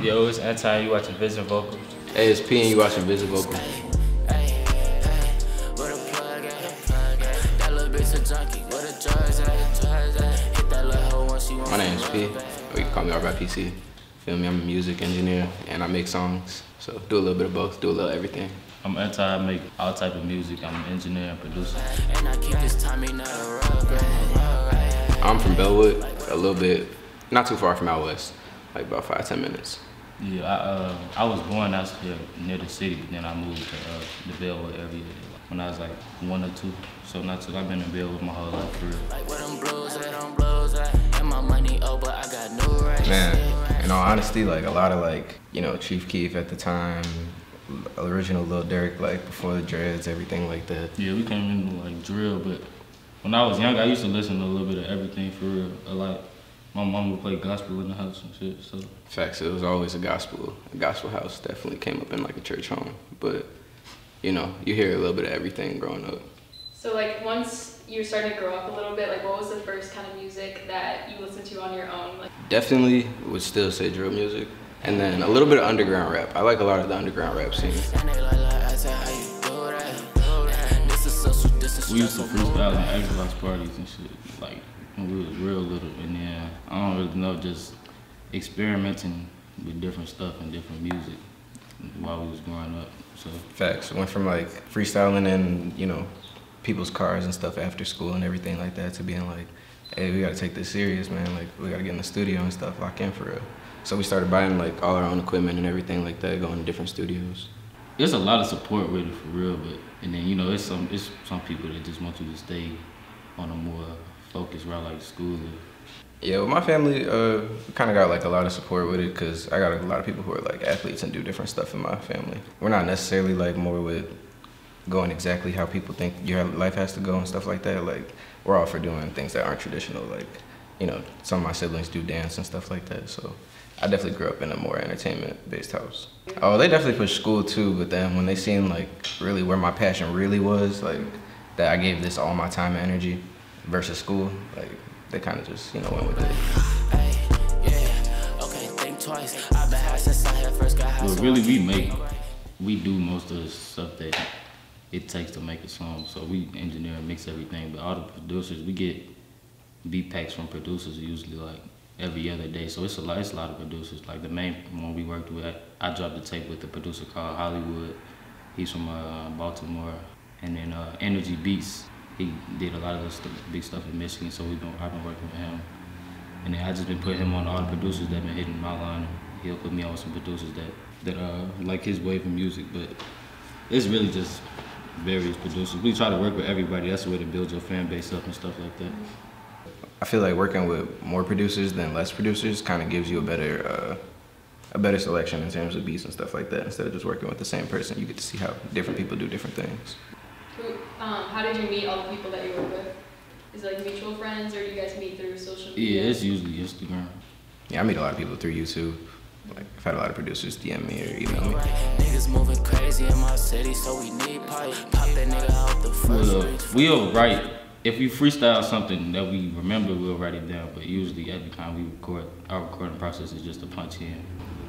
Yo, it's Anti, you watching Vision Vocal. ASP and you watching Vision Vocal. My name is P, or you can call me Artbypc. Feel me, I'm a music engineer and I make songs. So do a little bit of both, do a little everything. I'm Anti, I make all type of music. I'm an engineer and producer. I'm from Bellwood, a little bit, not too far from out west, like about 5–10 minutes. Yeah, I was born out here near the city, then I moved to the Bellwood area when I was like 1 or 2. So not too, I've been in Bellwood my whole life for real. Man, in all honesty, like a lot of like, you know, Chief Keef at the time, original Lil Durk, like before the dreads, everything like that. Yeah, we came into like drill, but when I was young, I used to listen to a little bit of everything for real. Like my mom would play gospel in the house and shit, so. Facts, it was always a gospel house. Definitely came up in like a church home, but you know, you hear a little bit of everything growing up. So like once you started to grow up a little bit, like what was the first kind of music that you listened to on your own? Like, definitely would still say drill music, and then a little bit of underground rap. I like a lot of the underground rap scene. We used to freestyle in Xbox parties and shit, like when we was real little, and then I don't really know, just experimenting with different stuff and different music while we was growing up. So facts. Went from like freestyling in, you know, people's cars and stuff after school and everything like that to being like, hey, we gotta take this serious, man. Like we gotta get in the studio and stuff, lock in for real. So we started buying like all our own equipment and everything like that, going to different studios. There's a lot of support with it for real, but and then you know it's some people that just want you to stay on a more focused route like school. Yeah, well, my family kind of got like a lot of support with it because I got a lot of people who are like athletes and do different stuff in my family. We're not necessarily like more with going exactly how people think your life has to go and stuff like that. Like we're all for doing things that aren't traditional. Like, you know, some of my siblings do dance and stuff like that. So I definitely grew up in a more entertainment-based house. Oh, they definitely pushed school too, but then when they seen like really where my passion really was, like that I gave this all my time and energy versus school, like they kind of just, you know, went with it. Well, really we do most of the stuff that it takes to make a song. So we engineer and mix everything, but all the producers, we get beat packs from producers usually like every other day. So it's a lot of producers. Like the main one we worked with, I dropped the tape with a producer called Hollywood. He's from Baltimore. And then Energy Beats, he did a lot of the big stuff in Michigan, so I've been working with him. And then I just been putting him on all the producers that been hitting my line. He'll put me on with some producers that like his wave of music, but it's really just various producers. We try to work with everybody. That's the way to build your fan base up and stuff like that. I feel like working with more producers than less producers kind of gives you a better selection in terms of beats and stuff like that. Instead of just working with the same person, you get to see how different people do different things. How did you meet all the people that you work with? Is it like mutual friends, or do you guys meet through social media? Yeah, it's usually Instagram. Yeah, I meet a lot of people through YouTube. Like, I've had a lot of producers DM me or email me. Niggas moving crazy in my city, so we need pipe. Pop that nigga out the first. We'll write, if we freestyle something that we remember, we'll write it down. But usually every time we record, our recording process is just a punch in.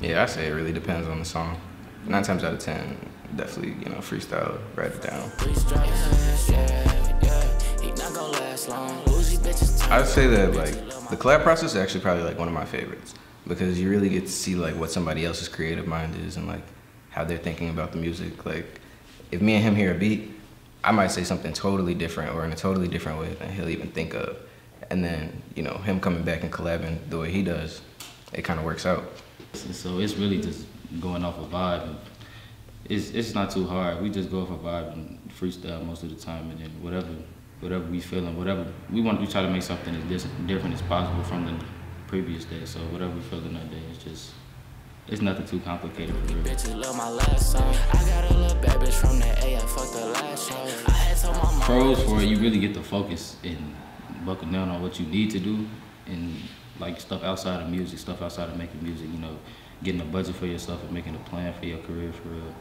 Yeah, I say it really depends on the song. 9 times out of 10, definitely, you know, freestyle, write it down. I'd say that like the collab process is actually probably like one of my favorites because you really get to see like what somebody else's creative mind is and like how they're thinking about the music. Like if me and him hear a beat, I might say something totally different or in a totally different way than he'll even think of. And then, you know, him coming back and collabing the way he does, it kind of works out. So it's really just going off a vibe. It's not too hard. We just go off a vibe and freestyle most of the time, and then whatever we feeling, whatever we want, we try to make something as different as possible from the previous day. So whatever we feeling that day, it's nothing too complicated for real. Pros for it, you really get to focus and buckle down on what you need to do, and like stuff outside of music, stuff outside of making music, you know, getting a budget for yourself and making a plan for your career for real.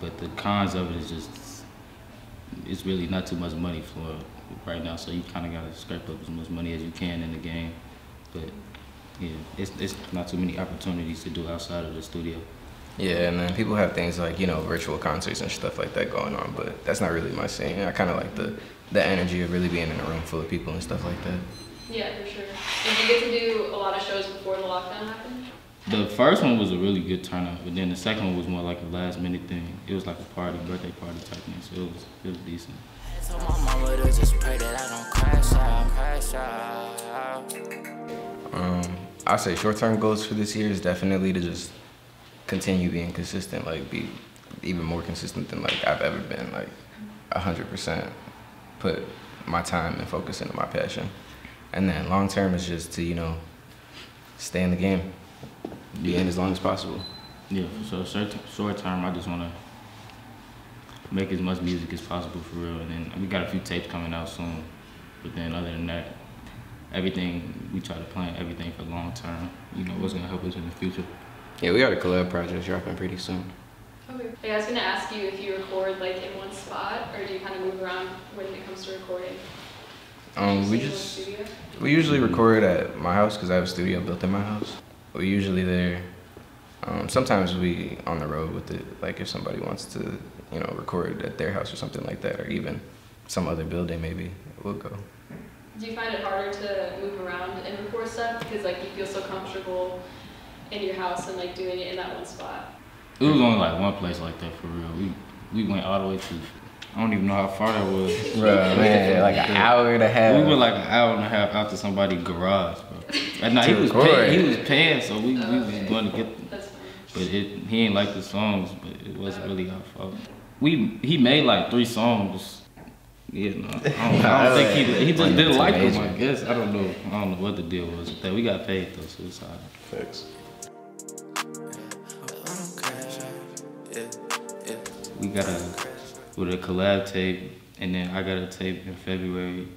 But the cons of it is just, it's really not too much money flowing right now, so you kind of got to scrape up as much money as you can in the game. But yeah, it's not too many opportunities to do outside of the studio. Yeah, and then people have things like, you know, virtual concerts and stuff like that going on, but that's not really my scene. I kind of like the energy of really being in a room full of people and stuff like that. Yeah, for sure. Did you get to do a lot of shows before the lockdown happened? The first one was a really good turnout, but then the second one was more like a last minute thing. It was like a party, birthday party type thing, so it was decent. So my mama to just pray that I don't crash out. I'd say short-term goals for this year is definitely to just continue being consistent, like be even more consistent than like I've ever been, like 100%. Put my time and focus into my passion. And then long-term is just to, you know, stay in the game, be in as long as possible. Yeah, so short term, I just want to make as much music as possible for real. And then we got a few tapes coming out soon. But then other than that, everything, we try to plan everything for long term. You know, what's going to help us in the future. Yeah, we got a collab project dropping pretty soon. Okay. Like, I was going to ask you if you record like in one spot, or do you kind of move around when it comes to recording? We usually record at my house because I have a studio built in my house. We're usually there. Sometimes we on the road with it, like if somebody wants to, you know, record at their house or something like that, or even some other building maybe, we'll go. Do you find it harder to move around and record stuff because like you feel so comfortable in your house and like doing it in that one spot? It was only like one place like that for real. We went all the way to, I don't even know how far that was. Bruh, man, like an hour and a half. We went like an hour and a half out to somebody's garage, bro. And he was paying, so we was going to get them. That's fine. But he ain't like the songs, but it wasn't really our fault. He made like 3 songs. Yeah, no, I don't think he just didn't like them, I guess. I don't know what the deal was with that. We got paid though, so it's all right. Thanks. We got with a collab tape, and then I got a tape in February,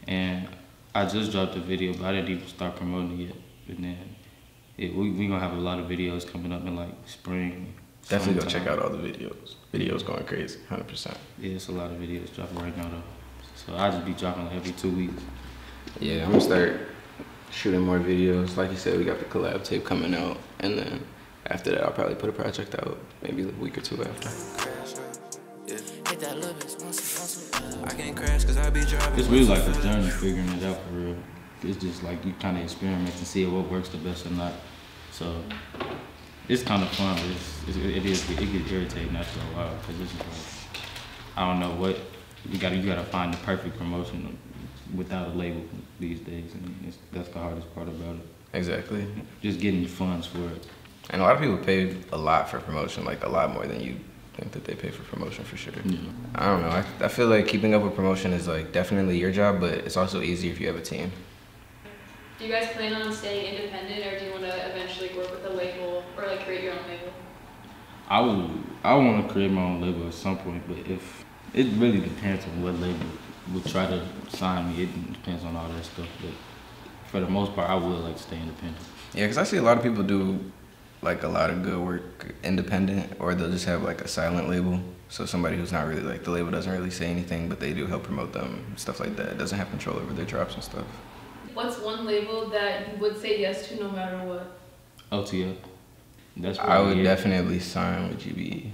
and I just dropped a video, but I didn't even start promoting it yet. And then we gonna have a lot of videos coming up in like spring. Definitely go check out all the videos. Videos going crazy, 100%. Yeah, it's a lot of videos dropping right now though. So I just be dropping like every 2 weeks. Yeah, I'm gonna start shooting more videos. Like you said, we got the collab tape coming out, and then after that, I'll probably put a project out maybe a week or 2 after. It's really like a journey figuring it out for real. It's just like you kind of experiment to see what works the best or not. So it's kind of fun, but it gets irritating after a while because it's just like, I don't know what, you gotta find the perfect promotion without a label these days, and that's the hardest part about it. Exactly. Just getting funds for it. And a lot of people pay a lot for promotion, like a lot more than you think that they pay for promotion for sure. Yeah. I don't know, I feel like keeping up with promotion is like definitely your job, but it's also easier if you have a team. Do you guys plan on staying independent, or do you want to eventually work with a label or like create your own label? I want to create my own label at some point, but if it really depends on what label would try to sign me. It depends on all that stuff, but for the most part, I would like to stay independent. Yeah, because I see a lot of people do like a lot of good work independent, or they'll just have like a silent label. So somebody who's not really like, the label doesn't really say anything, but they do help promote them, stuff like that. It doesn't have control over their drops and stuff. What's one label that you would say yes to no matter what? OTL. That's what I would definitely sign with GBE.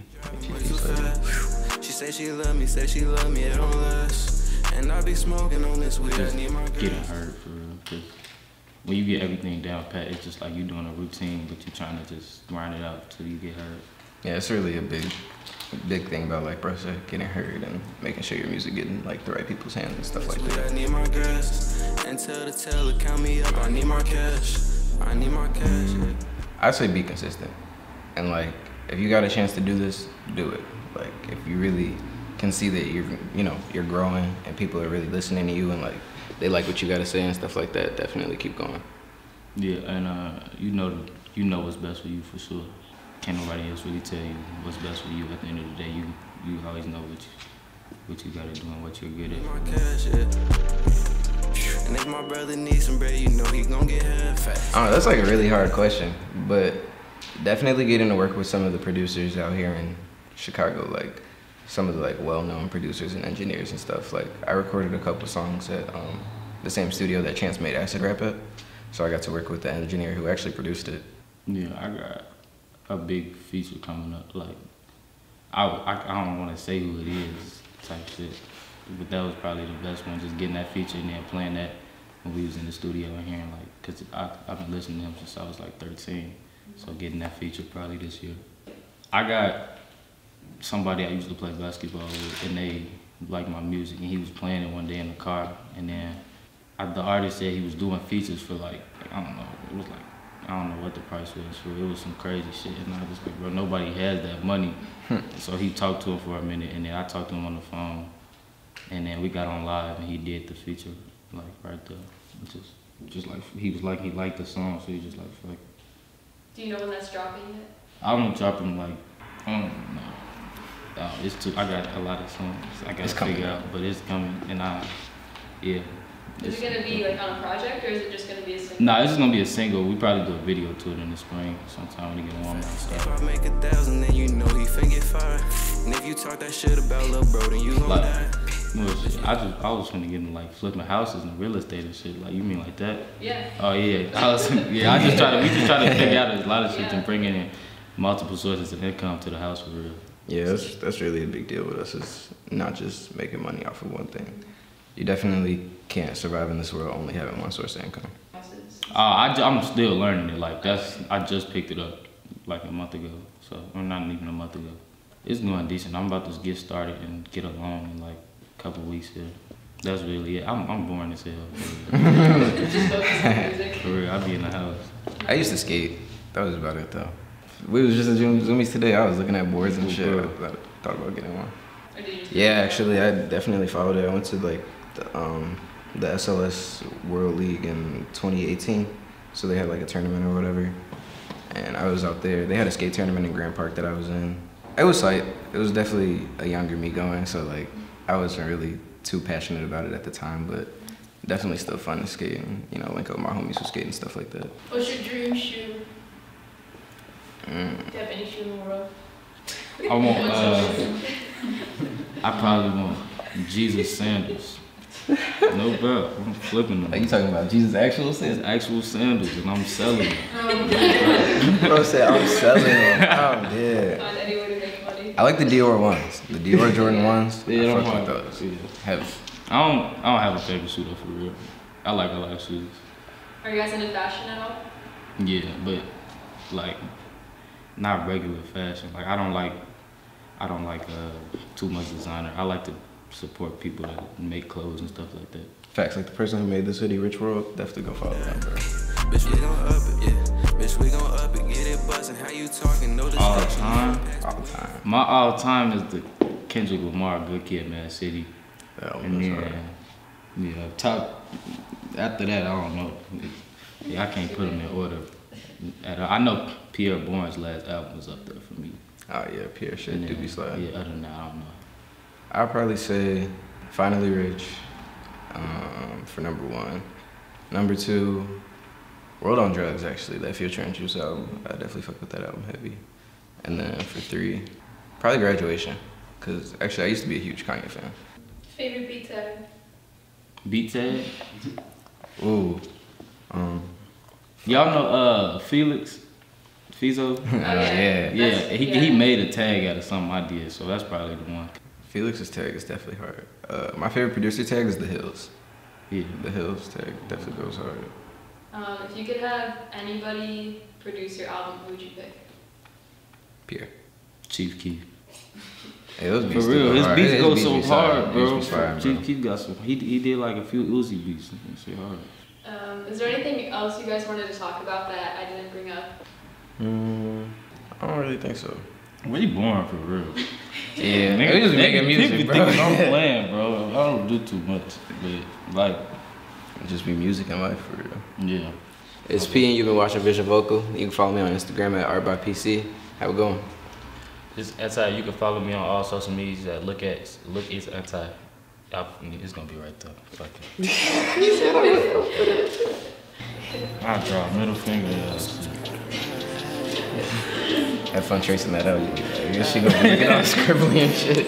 She say she love me, it don't last. And I be smoking on this weed, I need my getting hurt for real. Cause when you get everything down pat, it's just like you doing a routine, but you're trying to just grind it out till you get hurt. Yeah, it's really a big thing about like getting hurt and making sure your music getting like the right people's hands and stuff like that. I need my gas, and tell the teller count me up. I need my cash. I need my cash. I'd say be consistent, and like if you got a chance to do this, do it. Like if you really can see that you're growing and people are really listening to you and like they like what you got to say and stuff like that, definitely keep going. Yeah, and you know what's best for you for sure. Can't nobody else really tell you what's best for you. At the end of the day, you always know what you gotta do and what you're good at. And if my brother needs some bread, you know he gon' get half fast. I don't know, that's like a really hard question, but definitely getting to work with some of the producers out here in Chicago, like some of the like well-known producers and engineers and stuff. Like I recorded a couple songs at the same studio that Chance made Acid Rap at, So I got to work with the engineer who actually produced it. Yeah, I got a big feature coming up. Like, I don't want to say who it is type shit, but that was probably the best one, just getting that feature and then playing that when we was in the studio and hearing, like, cause I've been listening to him since I was like 13, so getting that feature probably this year. I got somebody I used to play basketball with, and they liked my music, and he was playing it one day in the car, and then the artist said he was doing features for like, I don't know, it was like, I don't know what the price was for, it was some crazy shit, and I was like, bro, nobody has that money. So he talked to him for a minute, and then I talked to him on the phone, and then we got on live, and he did the feature, like, right there. Just like, he was like, he liked the song, so he just like, fuck. Do you know when that's dropping yet? I'm dropping like, I don't know. It's too, I got a lot of songs I gotta figure out, but it's coming, and yeah. Is it gonna be like on a project, or is it just gonna be a single? Nah, it's just gonna be a single. We probably do a video to it in the spring, sometime when it get warm outside. If I make 1,000, then you know he finna get fired. And if you talk that shit about lil' bro, then you gon' die. I was finna get into like flipping houses and real estate and shit. Like, you mean like that? Yeah. Oh yeah, we just try to figure out a lot of shit and bring in multiple sources of income to the house for real. Yeah, that's really a big deal with us. It's not just making money off of one thing. You definitely can't survive in this world only having one source of income. I'm still learning it. Like, I just picked it up like a month ago, so or not even a month ago. It's going decent. I'm about to get started and get a loan in like a couple weeks here. That's really it. I'm boring as hell. Just focus on music. For real, I be in the house. I used to skate. That was about it though. We was just in Zoomies today. I was looking at boards and shit. I thought about getting one. Yeah, actually, I definitely followed it. I went to like the SLS World League in 2018. So they had like a tournament or whatever. And I was out there. They had a skate tournament in Grand Park that I was in. It was tight. It was definitely a younger me going. So like, I wasn't really too passionate about it at the time, but definitely still fun to skate and, you know, link up with my homies who skate and stuff like that. What's your dream shoe? Do you have any shoe in the world? I probably want Jesus sandals. No bro, I'm flipping them. Are you talking about Jesus actual sandals? Actual sandals, and I'm selling them. Bro said I'm selling them. Oh, yeah. Find any way to make money. I like the Dior ones. The Dior Jordan ones. Yeah, I fuck with those. Yeah. I don't have a favorite shoe though, for real. I like a lot of shoes. Are you guys into fashion at all? Yeah, but like not regular fashion. Like I don't like too much designer. I like to support people that make clothes and stuff like that. Facts, like the person who made this hoodie, Rich World, definitely go follow that, bro. Bitch, we gon' up it, yeah. Bitch, we gon' up it, get it buzzing. How you talking? No All distraction. time. My all time is the Kendrick Lamar, Good Kid, Mad City. And then, top. After that, I don't know. Yeah, I can't put them in order. I know Pierre Bourne's last album was up there for me. Oh yeah, Pierre shit do be slide. Yeah, other than that, I don't know. I'd probably say Finally Rich for #1. #2, World on Drugs, actually, that Future and Juice album. I definitely fuck with that album heavy. And then for 3, probably Graduation, because actually I used to be a huge Kanye fan. Favorite beat tag? Beat tag? Ooh. Y'all know Felix? Fizo? Yeah. He made a tag out of something I did, so that's probably the one. Felix's tag is definitely hard. My favorite producer tag is The Hills. Yeah. The Hills tag definitely goes hard. If you could have anybody produce your album, who would you pick? Pierre. Chief Keef. Hey, those beats for real, his hard. beats His go beats so be solid. hard, bro. Beats be fire, Chief bro. Keef got some. He did like a few Uzi beats. And shit hard. Is there anything else you guys wanted to talk about that I didn't bring up? I don't really think so. Really boring for real. Yeah, we just making music, people bro. think I'm playing, bro. I don't do too much, but like, It just be music in life for real. yeah. It's P and you've been watching Vision Vocal. You can follow me on Instagram at Artbypc. Have a good one. It's Anti. You can follow me on all social medias at Look It's Anti. It's gonna be right there. Fuck it. I draw a middle finger. Have fun tracing that out. She gonna be looking all scribbly and shit.